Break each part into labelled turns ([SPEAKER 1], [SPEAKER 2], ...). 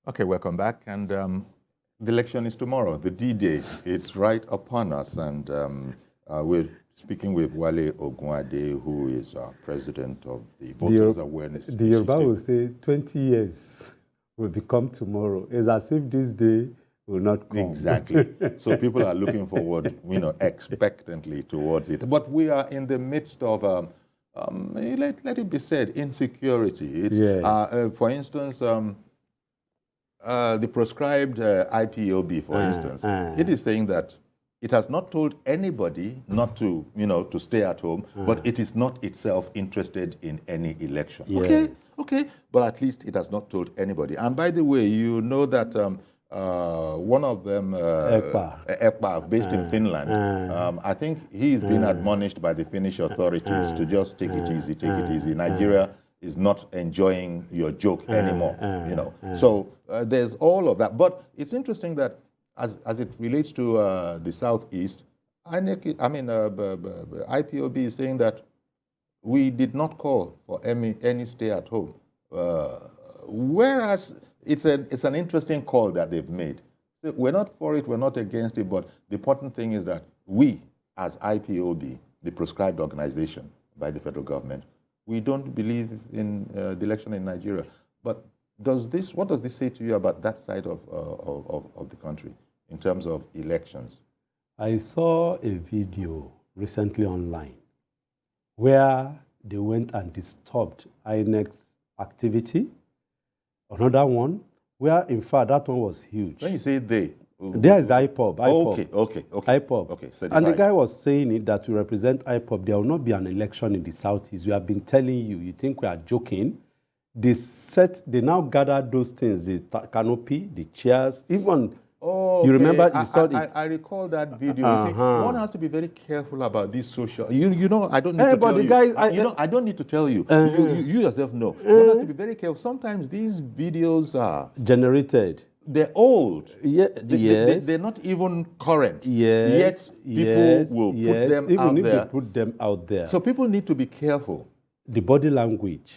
[SPEAKER 1] Okay, welcome back. And the election is tomorrow, the D-Day. It's right upon us. And we're speaking with Wale Ogunade, who is president of the Voters Awareness
[SPEAKER 2] The Yoruba will say 20 years will become tomorrow. It's as if this day will not come.
[SPEAKER 1] Exactly. So people are looking forward, expectantly towards it. But we are in the midst of, let it be said, insecurity. It's,
[SPEAKER 2] yes.
[SPEAKER 1] For instance, the proscribed IPOB, for instance, it is saying that it has not told anybody not to, to stay at home, but it is not itself interested in any election.
[SPEAKER 2] Yes.
[SPEAKER 1] Okay, but at least it has not told anybody. And by the way, you know that one of them, Ekpa, based in Finland, I think he's been admonished by the Finnish authorities to just take it easy, take it easy. Nigeria is not enjoying your joke anymore, So there's all of that. But it's interesting that as it relates to the Southeast, INEC, IPOB is saying that we did not call for any stay at home. Whereas it's an interesting call that they've made. So we're not for it, we're not against it, but the important thing is that we, as IPOB, the proscribed organization by the federal government, we don't believe in the election in Nigeria. But what does this say to you about that side of the country in terms of elections?
[SPEAKER 2] I saw a video recently online where they went and disturbed INEC's activity. Another one where, in fact, that one was huge.
[SPEAKER 1] When you say they,
[SPEAKER 2] there is IPOB.
[SPEAKER 1] Okay.
[SPEAKER 2] IPOB.
[SPEAKER 1] Okay,
[SPEAKER 2] and the guy was saying it that we represent IPOB. There will not be an election in the Southeast. We have been telling you. You think we are joking? They now gathered those things: the canopy, the chairs, even.
[SPEAKER 1] Oh,
[SPEAKER 2] you remember? You saw it.
[SPEAKER 1] I recall that video. You see, one has to be very careful about these social. You know, I don't need to tell you.
[SPEAKER 2] Guys,
[SPEAKER 1] I don't need to tell you. You yourself know. One has to be very careful. Sometimes these videos are
[SPEAKER 2] generated.
[SPEAKER 1] They're old.
[SPEAKER 2] Yes.
[SPEAKER 1] They're not even current.
[SPEAKER 2] Yes.
[SPEAKER 1] Yet people will put them
[SPEAKER 2] even
[SPEAKER 1] out
[SPEAKER 2] if
[SPEAKER 1] there.
[SPEAKER 2] They put them out there.
[SPEAKER 1] So people need to be careful.
[SPEAKER 2] The body language.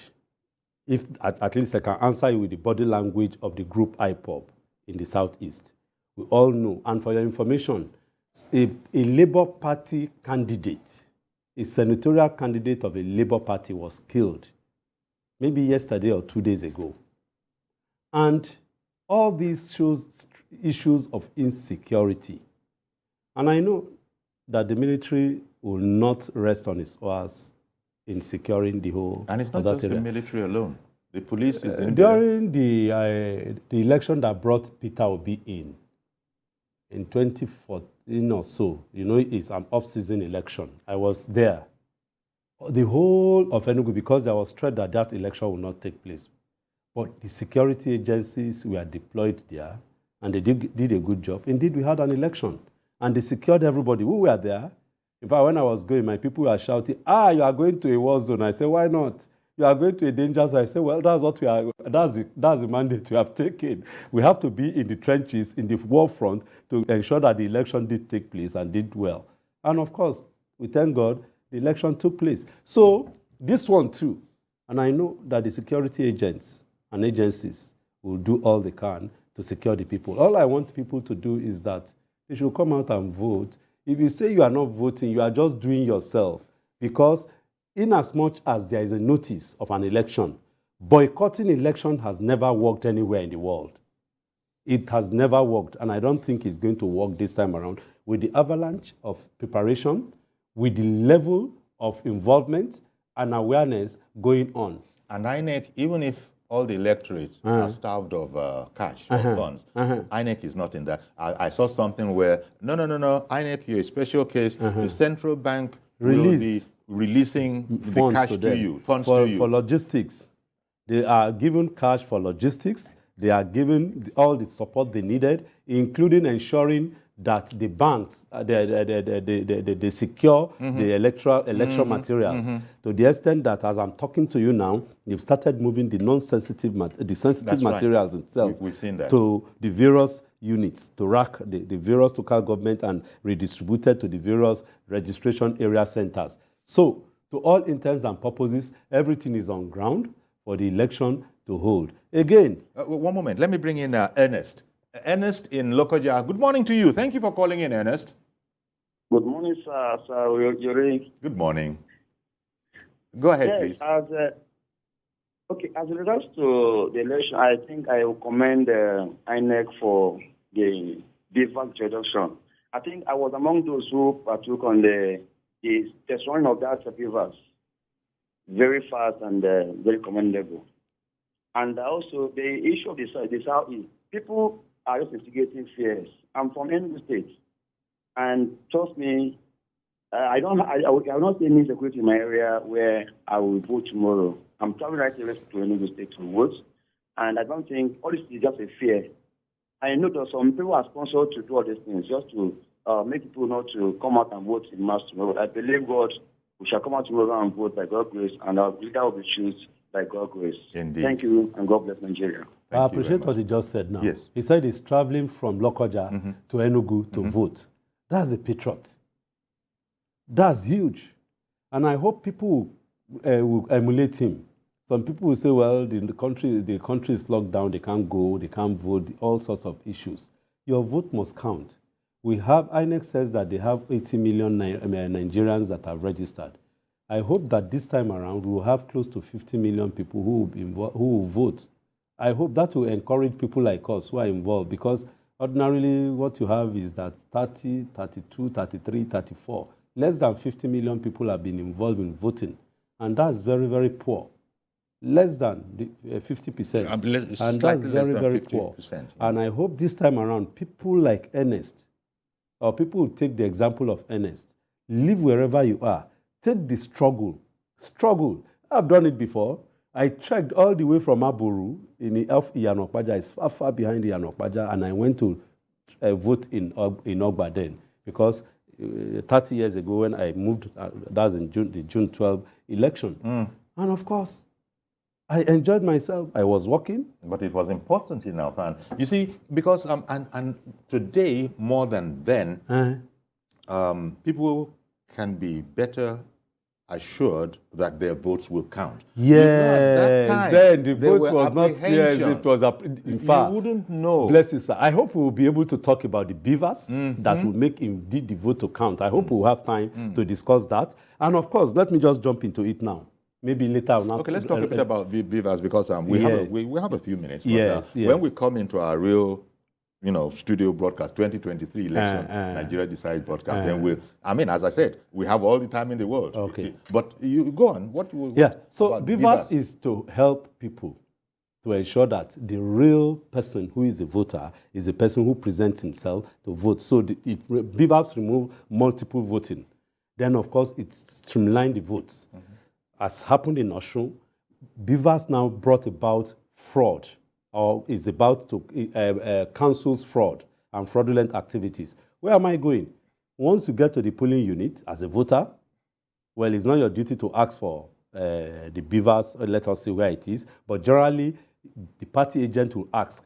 [SPEAKER 2] If at least I can answer you with the body language of the group IPOB in the Southeast. We all know. And for your information, a Labour Party candidate, a senatorial candidate of a Labour Party was killed maybe yesterday or 2 days ago. And all these shows issues of insecurity. And I know that the military will not rest on its oars in securing the whole.
[SPEAKER 1] And it's not just the military alone. The police is in
[SPEAKER 2] during the election that brought Peter Obi in 2014 or so, it's an off-season election. I was there. The whole of Enugu, because there was threat that election will not take place. But the security agencies were deployed there, and they did a good job. Indeed, we had an election, and they secured everybody. We were there. In fact, when I was going, my people were shouting, you are going to a war zone. I said, why not? You are going to a danger zone. I said, well, that's what we are. That's the mandate we have taken. We have to be in the trenches, in the war front, to ensure that the election did take place and did well. And of course, we thank God, the election took place. So this one too, and I know that the security agents and agencies will do all they can to secure the people. All I want people to do is that they should come out and vote. If you say you are not voting, you are just doing yourself. Because in as much as there is a notice of an election, boycotting election has never worked anywhere in the world. It has never worked, and I don't think it's going to work this time around with the avalanche of preparation, with the level of involvement and awareness going on.
[SPEAKER 1] And INEC, even if all the electorates are starved of cash or funds, INEC is not in that. I saw something where, no, INEC, you're a special case. The central bank will be releasing the cash to you, funds to you.
[SPEAKER 2] For logistics. They are given cash for logistics. They are given all the support they needed, including ensuring that the banks, they secure the electoral materials to the extent that, as I'm talking to you now, they've started moving the sensitive materials itself
[SPEAKER 1] We've seen that.
[SPEAKER 2] to the various units, to rack the various local government and redistributed to the various registration area centers. So, to all intents and purposes, everything is on ground for the election to hold. Again.
[SPEAKER 1] One moment. Let me bring in Ernest. Ernest in Lokoja. Good morning to you. Thank you for calling in, Ernest.
[SPEAKER 3] Good morning, sir.
[SPEAKER 1] Good morning. Go ahead, please.
[SPEAKER 3] As regards to the election, I think I will commend INEC for the BVAS reduction. I think I was among those who partook on the destroying of that BVAS. Very fast and very commendable. And also the issue of this South is people are just instigating fears. I'm from Enugu State, and trust me, I will not say any security in my area where I will vote tomorrow. I'm traveling right away to Enugu State to vote, and I don't think all this is just a fear. I know that some people are sponsored to do all these things just to make people not to come out and vote in mass tomorrow. I believe God, we shall come out tomorrow and vote by God's grace, and our leader will be chosen by God's grace.
[SPEAKER 1] Indeed.
[SPEAKER 3] Thank you, and God bless Nigeria.
[SPEAKER 2] I appreciate what he just said now.
[SPEAKER 1] Yes.
[SPEAKER 2] He said he's traveling from Lokoja to Enugu to vote. That's a patriot. That's huge. And I hope people will emulate him. Some people will say, well, the country is locked down, they can't go, they can't vote, all sorts of issues. Your vote must count. We have, INEC says that they have 80 million Nigerians that are registered. I hope that this time around we will have close to 50 million people who will vote. I hope that will encourage people like us who are involved, because ordinarily what you have is that 30, 32, 33, 34. Less than 50 million people have been involved in voting, and that's very, very poor. Less than 50%. And that's very, very poor. Yeah. And I hope this time around, people like Ernest, or people who take the example of Ernest, live wherever you are. Take the struggle. Struggle. I've done it before. I trekked all the way from Aburu in the Iyanokpaja. It's far, far behind Iyanokpaja, and I went to vote in Ogba then, because 30 years ago when I moved, that was in the June 12 election. And of course, I enjoyed myself. I was working.
[SPEAKER 1] But it was important enough. And you see, because and today, more than then, people can be better assured that their votes will count.
[SPEAKER 2] Yeah,
[SPEAKER 1] at that time,
[SPEAKER 2] then the vote was not, yes, it was, in fact,
[SPEAKER 1] you wouldn't know.
[SPEAKER 2] Bless you, sir. I hope we will be able to talk about the BVAS that will make indeed the vote to count. I hope we'll have time to discuss that. And of course, let me just jump into it now. Maybe later on.
[SPEAKER 1] Okay, let's talk a bit about BVAS, because we have a few minutes. But, when we come into our real, studio broadcast, 2023 election, Nigeria Decides broadcast, then as I said, we have all the time in the world.
[SPEAKER 2] Okay.
[SPEAKER 1] But you go on.
[SPEAKER 2] So BVAS is to help people to ensure that the real person who is a voter is a person who presents himself to vote. So BVAS remove multiple voting. Then, of course, it streamlined the votes. As happened in Osun, BVAS now brought about fraud, or is about to cancels fraud and fraudulent activities. Where am I going? Once you get to the polling unit as a voter, well, it's not your duty to ask for the BVAS, let us see where it is, but generally, the party agent will ask,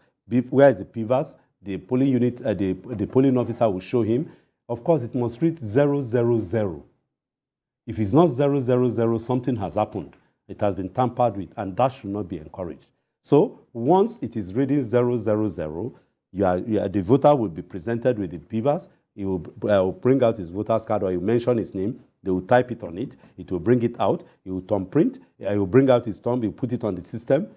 [SPEAKER 2] where is the BVAS? The polling unit, the polling officer will show him. Of course, it must read 000. If it's not 000, something has happened. It has been tampered with, and that should not be encouraged. So once it is reading 000, the voter will be presented with the BVAS. He will bring out his voter's card, or you mention his name. They will type it on it. It will bring it out. He will thumbprint. He will bring out his thumb. He will put it on the system.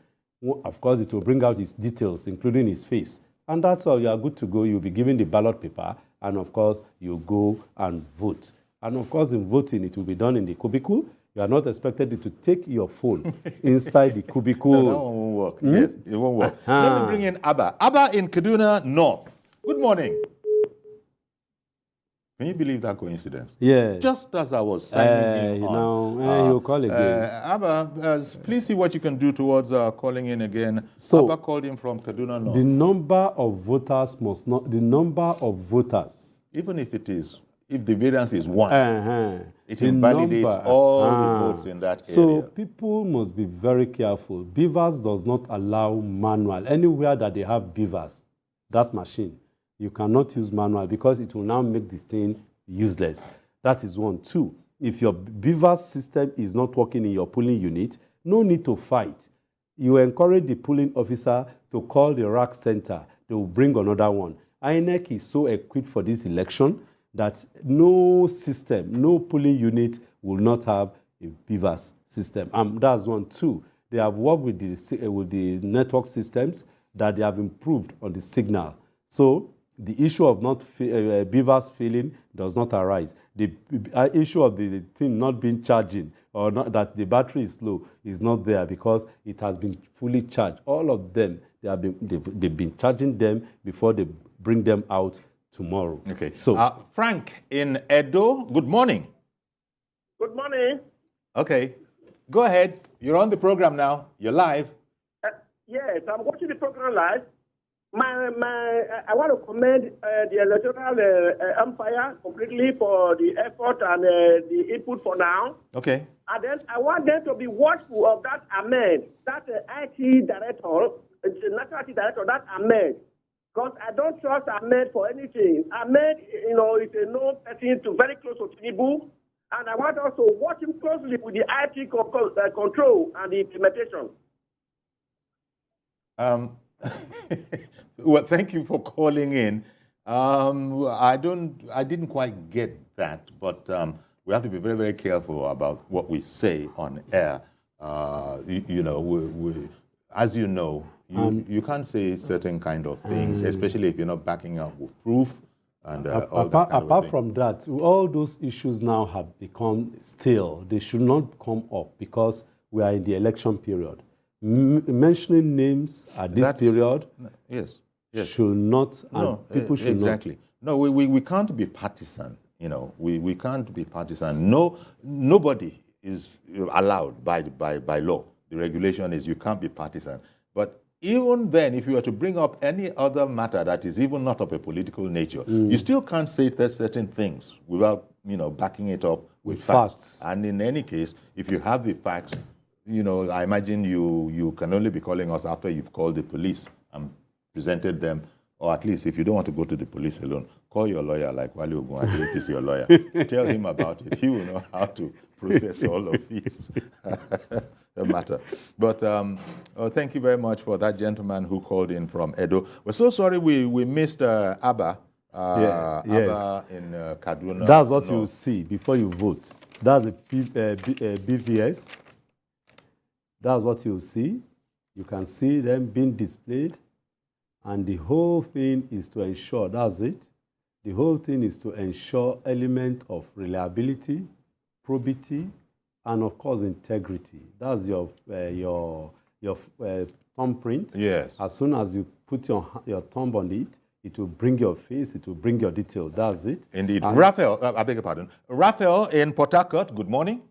[SPEAKER 2] Of course, it will bring out his details, including his face. And that's all. You are good to go. You'll be given the ballot paper, and of course, you go and vote. And of course, in voting, it will be done in the cubicle. You are not expected to take your phone inside the cubicle.
[SPEAKER 1] No, that one won't work. Yes, it won't work. Let me bring in Abba. Abba in Kaduna North. Good morning. Can you believe that coincidence?
[SPEAKER 2] Yeah.
[SPEAKER 1] Just as I was signing in on.
[SPEAKER 2] You'll call again.
[SPEAKER 1] Abba, please see what you can do towards calling in again.
[SPEAKER 2] So,
[SPEAKER 1] Abba called in from Kaduna North.
[SPEAKER 2] The number of voters
[SPEAKER 1] even if the variance is 1, it invalidates all the votes in that area.
[SPEAKER 2] So people must be very careful. BVAS does not allow manual. Anywhere that they have BVAS, that machine, you cannot use manual, because it will now make this thing useless. That is 1. 2, if your BVAS system is not working in your polling unit, no need to fight. You encourage the polling officer to call the rack center. They will bring another one. INEC is so equipped for this election that no system, no polling unit will not have a BVAS system. That's one. Two, they have worked with the network systems that they have improved on the signal. So the issue of not BVAS failing does not arise. The issue of the thing not being charging or not, that the battery is low is not there because it has been fully charged. All of them, they've been charging them before they bring them out tomorrow.
[SPEAKER 1] Okay.
[SPEAKER 2] So,
[SPEAKER 1] Frank in Edo, good morning.
[SPEAKER 4] Good morning.
[SPEAKER 1] Okay. Go ahead. You're on the program now. You're live.
[SPEAKER 4] Yes, I'm watching the program live. I want to commend the electoral umpire completely for the effort and the input for now.
[SPEAKER 1] Okay.
[SPEAKER 4] And then I want them to be watchful of that Ahmed, that IT director, the national IT director, that Ahmed. Because I don't trust Ahmed for anything. Ahmed, is a known person to very close to Tinubu. And I want us to watch him closely with the IT control and the implementation.
[SPEAKER 1] Well, thank you for calling in. I didn't quite get that, but we have to be very, very careful about what we say on air. As you know, you can't say certain kind of things, especially if you're not backing up with proof. And
[SPEAKER 2] apart from that, all those issues now have become stale. They should not come up because we are in the election period. Mentioning names at this period should not, and people should
[SPEAKER 1] exactly. No, we can't be partisan. We can't be partisan. Nobody is allowed by law. The regulation is you can't be partisan. But even then, if you were to bring up any other matter that is even not of a political nature, you still can't say certain things without backing it up with facts. And in any case, if you have the facts, I imagine you can only be calling us after you've called the police and presented them, or at least if you don't want to go to the police alone, call your lawyer like Wale Ogunade if he's your lawyer. Tell him about it. He will know how to process all of these matter. But thank you very much for that gentleman who called in from Edo. We're so sorry we missed Abba. Abba in Kaduna.
[SPEAKER 2] That's what you see before you vote. That's a BVAS. That's what you see. You can see them being displayed. And the whole thing is to ensure, that's it. The whole thing is to ensure element of reliability, probity, and of course integrity. That's your thumbprint.
[SPEAKER 1] Yes.
[SPEAKER 2] As soon as you put your thumb on it, it will bring your face, it will bring your detail. That's it.
[SPEAKER 1] Indeed. Raphael, I beg your pardon. Raphael in Port Harcourt, good morning.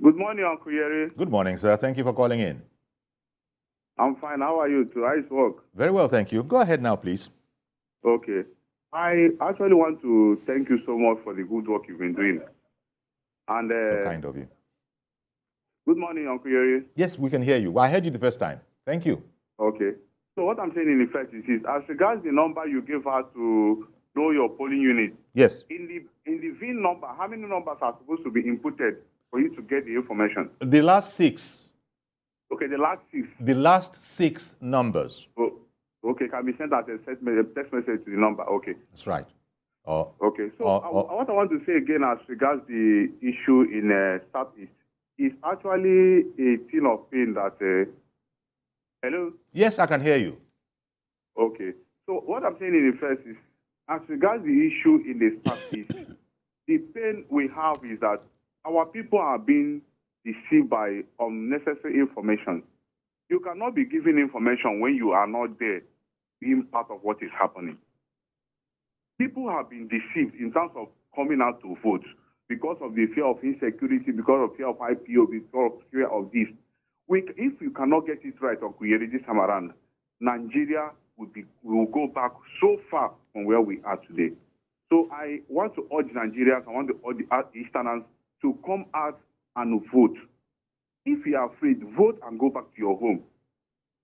[SPEAKER 5] Good morning, Uncle Yeri.
[SPEAKER 1] Good morning, sir. Thank you for calling in.
[SPEAKER 5] I'm fine. How are you too? How's work?
[SPEAKER 1] Very well, thank you. Go ahead now, please.
[SPEAKER 5] Okay. I actually want to thank you so much for the good work you've been doing. And
[SPEAKER 1] so kind of you.
[SPEAKER 5] Good morning, Uncle Yeri.
[SPEAKER 1] Yes, we can hear you. I heard you the first time. Thank you.
[SPEAKER 5] Okay. So what I'm saying in effect is as regards the number you gave us to know your polling unit.
[SPEAKER 1] Yes.
[SPEAKER 5] In the VIN number, how many numbers are supposed to be inputted for you to get the information?
[SPEAKER 1] The last 6.
[SPEAKER 5] Okay, the last 6.
[SPEAKER 1] The last 6 numbers.
[SPEAKER 5] Oh, okay, can be sent as a text message to the number. Okay.
[SPEAKER 1] That's right.
[SPEAKER 5] Okay, so what I want to say again as regards the issue in Southeast is actually a thing of pain that... hello?
[SPEAKER 1] Yes, I can hear you.
[SPEAKER 5] Okay, so what I'm saying in the first is, as regards the issue in the Southeast, the pain we have is that our people are being deceived by unnecessary information. You cannot be given information when you are not there, being part of what is happening. People have been deceived in terms of coming out to vote because of the fear of insecurity, because of fear of IPO, because of fear of this. If you cannot get it right on Kuyeri this time around, Nigeria will go back so far from where we are today. So I want to urge Nigerians, I want to urge the Easterners to come out and vote. If you are afraid, vote and go back to your home.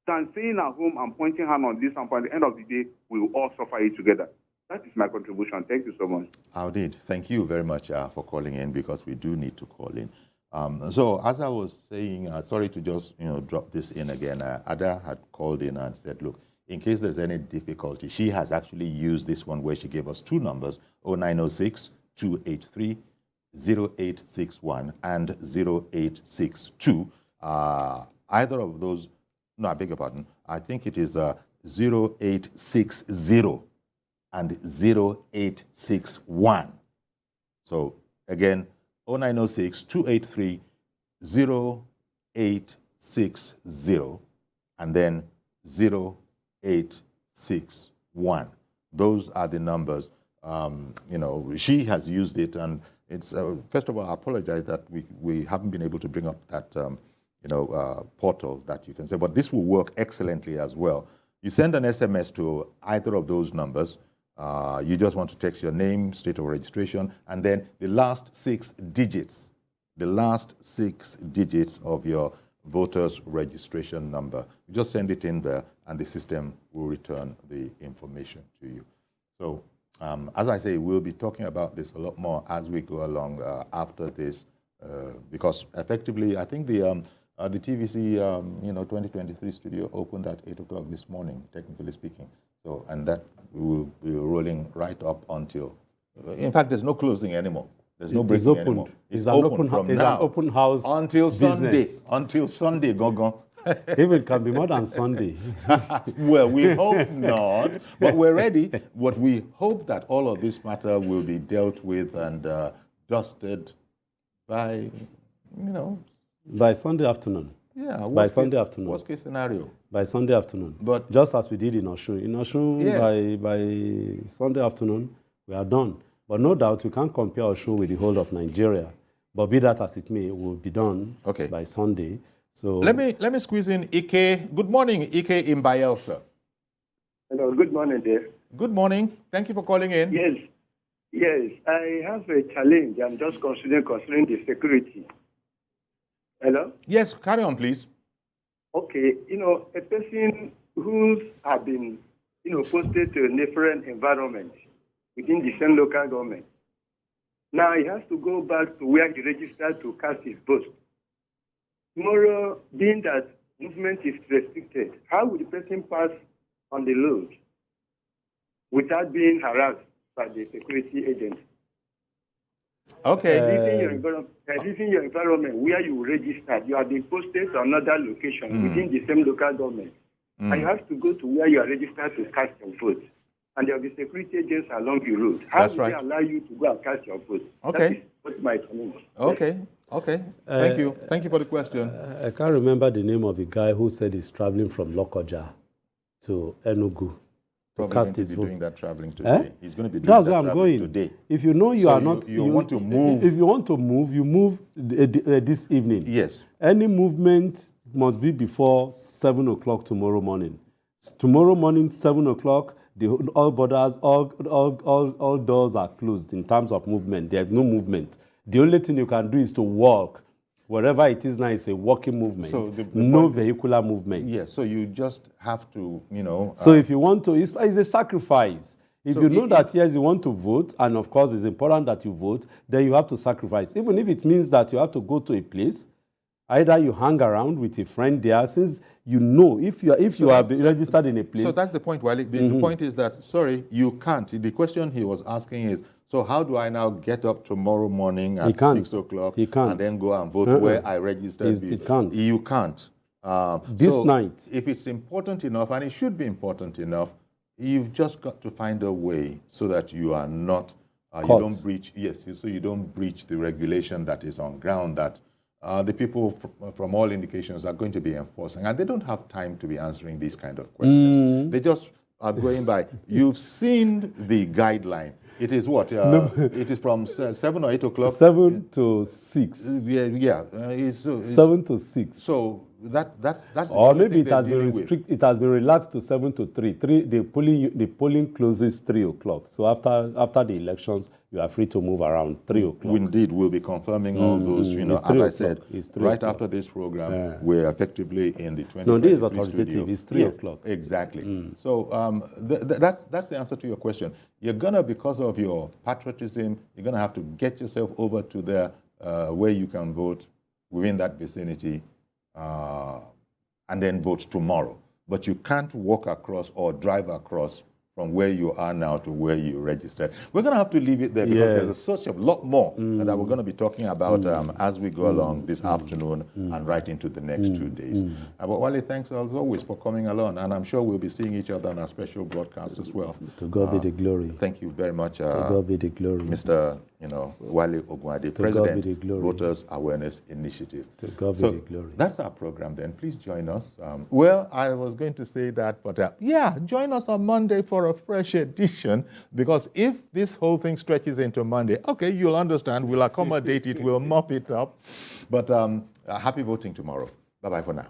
[SPEAKER 5] Than staying at home and pointing hand on this, and at the end of the day, we will all suffer it together. That is my contribution. Thank you so much.
[SPEAKER 1] I did. Thank you very much for calling in, because we do need to call in. So as I was saying, sorry to just drop this in again. Ada had called in and said, look, in case there's any difficulty, she has actually used this one where she gave us two numbers, 0906 283 0861 and 0862. Either of those, no, I beg your pardon, I think it is 0860 and 0861. So again, 0906 283 0860 and then 0861. Those are the numbers. She has used it, and it's first of all, I apologize that we haven't been able to bring up that portal that you can say, but this will work excellently as well. You send an SMS to either of those numbers. You just want to text your name, state of registration, and then the last 6 digits of your voter's registration number. You just send it in there, and the system will return the information to you. So, as I say, we'll be talking about this a lot more as we go along after this, because effectively, I think the TVC 2023 studio opened at 8 o'clock this morning, technically speaking. So, and that will be rolling right up until, in fact, there's no closing anymore. There's no breaking anymore. It's open from now.
[SPEAKER 2] An open house
[SPEAKER 1] until
[SPEAKER 2] business.
[SPEAKER 1] Sunday. Until Sunday, go.
[SPEAKER 2] Even can be more than Sunday.
[SPEAKER 1] Well, we hope not, but we're ready. But we hope that all of this matter will be dealt with and dusted by,
[SPEAKER 2] by Sunday afternoon.
[SPEAKER 1] Yeah,
[SPEAKER 2] by Sunday afternoon.
[SPEAKER 1] Worst case scenario.
[SPEAKER 2] By Sunday afternoon.
[SPEAKER 1] But
[SPEAKER 2] just as we did in Osun. In Osun, yes. by Sunday afternoon, we are done. But no doubt, we can't compare Osun with the whole of Nigeria. But be that as it may, it will be done by Sunday. So
[SPEAKER 1] let me squeeze in Ike. Good morning, Ike in Bayelsa.
[SPEAKER 6] Hello, good morning, dear.
[SPEAKER 1] Good morning. Thank you for calling in.
[SPEAKER 6] Yes, I have a challenge. I'm just considering the security. Hello?
[SPEAKER 1] Yes, carry on, please.
[SPEAKER 6] Okay, a person who has been, posted to a different environment within the same local government. Now he has to go back to where he registered to cast his vote. Tomorrow, being that movement is restricted, how would the person pass on the road without being harassed by the security agents?
[SPEAKER 1] Okay.
[SPEAKER 6] Leaving your environment where you registered, you have been posted to another location within the same local government. And you have to go to where you are registered to cast your vote. And there will be security agents along the road. How will they allow you to go and cast your vote?
[SPEAKER 1] Okay.
[SPEAKER 6] That is what my challenge.
[SPEAKER 1] Okay. Thank you. Thank you for the question.
[SPEAKER 2] I can't remember the name of the guy who said he's traveling from Lokoja to Enugu.
[SPEAKER 1] Probably going to be doing that traveling today. He's going to be doing
[SPEAKER 2] That's
[SPEAKER 1] that
[SPEAKER 2] where I'm going
[SPEAKER 1] today.
[SPEAKER 2] If you know you are not...
[SPEAKER 1] You want to move.
[SPEAKER 2] If you want to move, you move this evening.
[SPEAKER 1] Yes.
[SPEAKER 2] Any movement must be before 7 o'clock tomorrow morning. Tomorrow morning, 7 o'clock, all borders, all doors are closed in terms of movement. There's no movement. The only thing you can do is to walk. Wherever it is now, it's a walking movement, so no vehicular movement.
[SPEAKER 1] Yes, so you just have to,
[SPEAKER 2] So if you want to, it's a sacrifice. If you know that, yes, you want to vote, and of course it's important that you vote, then you have to sacrifice. Even if it means that you have to go to a place, either you hang around with a friend there, since you know if you are registered in a place.
[SPEAKER 1] So that's the point, Wale. The point is that, sorry, you can't. The question he was asking is, so how do I now get up tomorrow morning at 6 o'clock and then go and vote where I registered?
[SPEAKER 2] It can't.
[SPEAKER 1] You can't.
[SPEAKER 2] This night.
[SPEAKER 1] If it's important enough, and it should be important enough, you've just got to find a way so that you are not, you don't breach, so you don't breach the regulation that is on ground that the people from all indications are going to be enforcing. And they don't have time to be answering these kind of questions. They just are going by. You've seen the guideline. It is what? It is from 7 or 8 o'clock?
[SPEAKER 2] 7 to 6.
[SPEAKER 1] It's
[SPEAKER 2] 7 to 6.
[SPEAKER 1] So that's
[SPEAKER 2] or maybe it has been it has been relaxed to 7 to 3. The polling closes 3 o'clock. So after the elections, you are free to move around 3 o'clock.
[SPEAKER 1] Indeed, we'll be confirming all those. As I said, right after this program, we're effectively in the 20.
[SPEAKER 2] No, this is authoritative. It's 3 o'clock.
[SPEAKER 1] Exactly. So that's the answer to your question. You're gonna, because of your patriotism, you're gonna have to get yourself over to there where you can vote within that vicinity and then vote tomorrow. But you can't walk across or drive across from where you are now to where you registered. We're going to have to leave it there because there's such a lot more that we're going to be talking about as we go along this afternoon and right into the next 2 days. But Wale, thanks as always for coming along, and I'm sure we'll be seeing each other on our special broadcast as well.
[SPEAKER 2] To God be the glory.
[SPEAKER 1] Thank you very much,
[SPEAKER 2] to God be the glory.
[SPEAKER 1] Mr. Wale Ogunade, President, Voters Awareness Initiative.
[SPEAKER 2] To God be the glory.
[SPEAKER 1] That's our program then. Please join us. Well, I was going to say that, but yeah, join us on Monday for a fresh edition, because if this whole thing stretches into Monday, okay, you'll understand. We'll accommodate it. We'll mop it up. But happy voting tomorrow. Bye-bye for now.